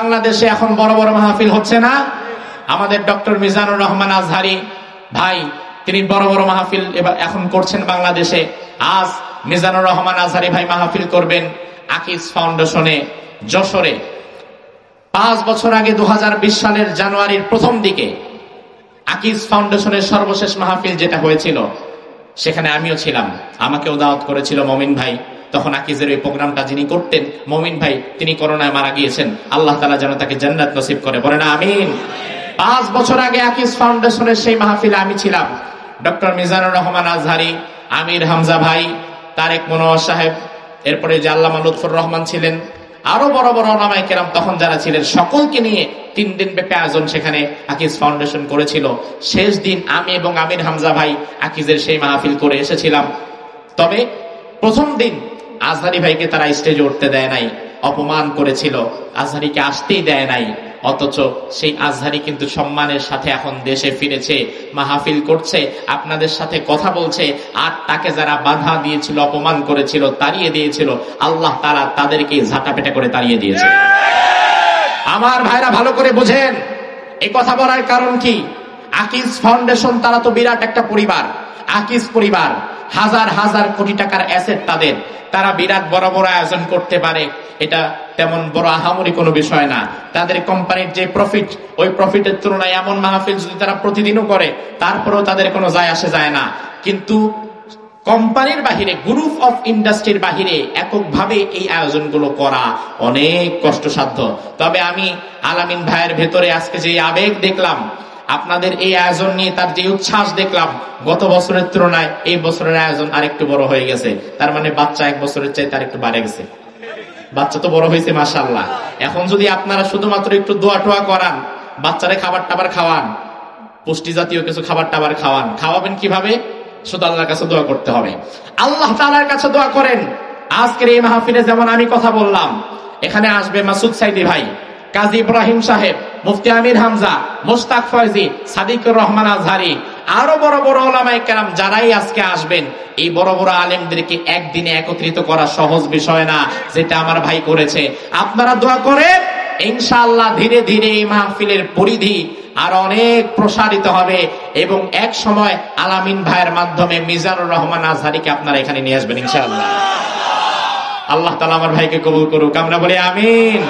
বাংলাদেশে এখন বড় বড় মাহফিল হচ্ছে না? আমাদের ডক্টর মিজানুর রহমান আজহারী ভাই তিনি বড় বড় মাহফিল এখন করছেন বাংলাদেশে। আজ মিজানুর রহমান আজহারী ভাই মাহফিল করবেন আকিজ ফাউন্ডেশনে যশোরে। 5 বছর আগে 2020 সালের জানুয়ারির প্রথম দিকে আকিজ ফাউন্ডেশনের সর্বশেষ মাহফিল যেটা হয়েছিল সেখানে আমিও ছিলাম। আমাকেও দাওয়াত করেছিল মমিন ভাই। তখন আকিজের ওই প্রোগ্রামটা যিনি করতেন মমিন ভাই, তিনি করোনায় মারা গিয়েছেন। আল্লাহ তাআলা যেন তাকে জান্নাত নসিব করে, বলেন আমিন। 5 বছর আগে আকিজ ফাউন্ডেশনের সেই মাহফিলে আমি ছিলাম। ডক্টর মিজানুর রহমান আজহারী, আমির হামজা ভাই, তারেক মনোয়ার সাহেব, এরপরে যে আল্লামা লুৎফর রহমান ছিলেন, আরো বড় বড় ওলামায়ে কেরাম তখন যারা ছিলেন সকলকে নিয়ে 3 দিন ব্যাপী আয়োজন সেখানে আকিজ ফাউন্ডেশন করেছিল। শেষ দিন আমি এবং আমির হামজা ভাই আকিজের সেই মাহফিল করে এসেছিলাম। তবে প্রথম দিন আজহারী ভাইকে তারা স্টেজে উঠতে দেয় নাই, অপমান করেছিল, আজহারীকে আসতেই দেয় নাই। অথচ সেই আজহারী কিন্তু সম্মানের সাথে এখন দেশে ফিরেছে, মাহফিল করছে, আপনাদের সাথে কথা বলছে। আর তাকে যারা বাধা দিয়েছিল, অপমান করেছিল, তাড়িয়ে দিয়েছিল, আল্লাহ তাআলা তাদেরকে ঝাঁটাপেটা করে তাড়িয়ে দিয়েছে। আমার ভাইরা ভালো করে বুঝেন এই কথা বলার কারণ কি। আকিজ ফাউন্ডেশন তারা তো বিরাট একটা পরিবার। আকিজ পরিবার হাজার হাজার কোটি টাকার অ্যাসেট তাদের, তারা বিরাট বড় বড় আয়োজন করতে পারে, এটা তেমন বড় আহামরি কোনো বিষয় না। তাদের কোম্পানির যে প্রফিট, ওই প্রফিটের তুলনায় এমন মাহফিল যদি তারা প্রতিদিনও করে তারপরেও তাদের কোনো যায় আসে যায় না। কিন্তু কোম্পানির বাহিরে, গ্রুপ অফ ইন্ডাস্ট্রির বাহিরে এককভাবে এই আয়োজনগুলো করা অনেক কষ্টসাধ্য। তবে আমি আলামিন ভাইয়ের ভেতরে আজকে যে আবেগ দেখলাম, আপনাদের এই আয়োজন নিয়ে তার যে উচ্ছ্বাস দেখলাম, গত বছরের তুলনায় এই বছরের আয়োজন আরেকটু বড় হয়ে গেছে। তার মানে বাচ্চা 1 বছরের চাইতে আরেকটু বাড়ে গেছে। বাচ্চা তো বড় হয়েছে মাশাআল্লাহ। এখন যদি আপনারা শুধুমাত্র একটু দোয়া টোয়া করান, বাচ্চারে খাবার টাবার খাওয়ান, পুষ্টি জাতীয় কিছু খাবার টাবার খাওয়ান, খাওয়াবেন কিভাবে? শুধু আল্লাহর কাছে দোয়া করতে হবে। আল্লাহ তাআলার কাছে দোয়া করেন। আজকের এই মাহফিলে যেমন আমি কথা বললাম, এখানে আসবে মাসুদ সাইদি ভাই, কাজী ইব্রাহিম সাহেব, মুফতি আমির হামজা, মুস্তাক ফয়জি, সাদিকুর রহমান আজহারী, আরো বড় বড় ওলামায়ে কেরাম যারাই আজকে আসবেন, এই বড় বড় আলেমদেরকে একদিনে একত্রিত করা সহজ বিষয় না, যেটা আমার ভাই করেছে। আপনারা দোয়া করেন, ইনশাআল্লাহ ধীরে ধীরে এই মাহফিলের পরিধি আর অনেক প্রসারিত হবে এবং এক সময় আলামিন ভাইয়ের মাধ্যমে মিজানুর রহমান আজহারীকে আপনারা এখানে নিয়ে আসবেন ইনশাআল্লাহ। আল্লাহ তাআলা আমার ভাইকে কবুল করুক, আমরা বলি আমিন।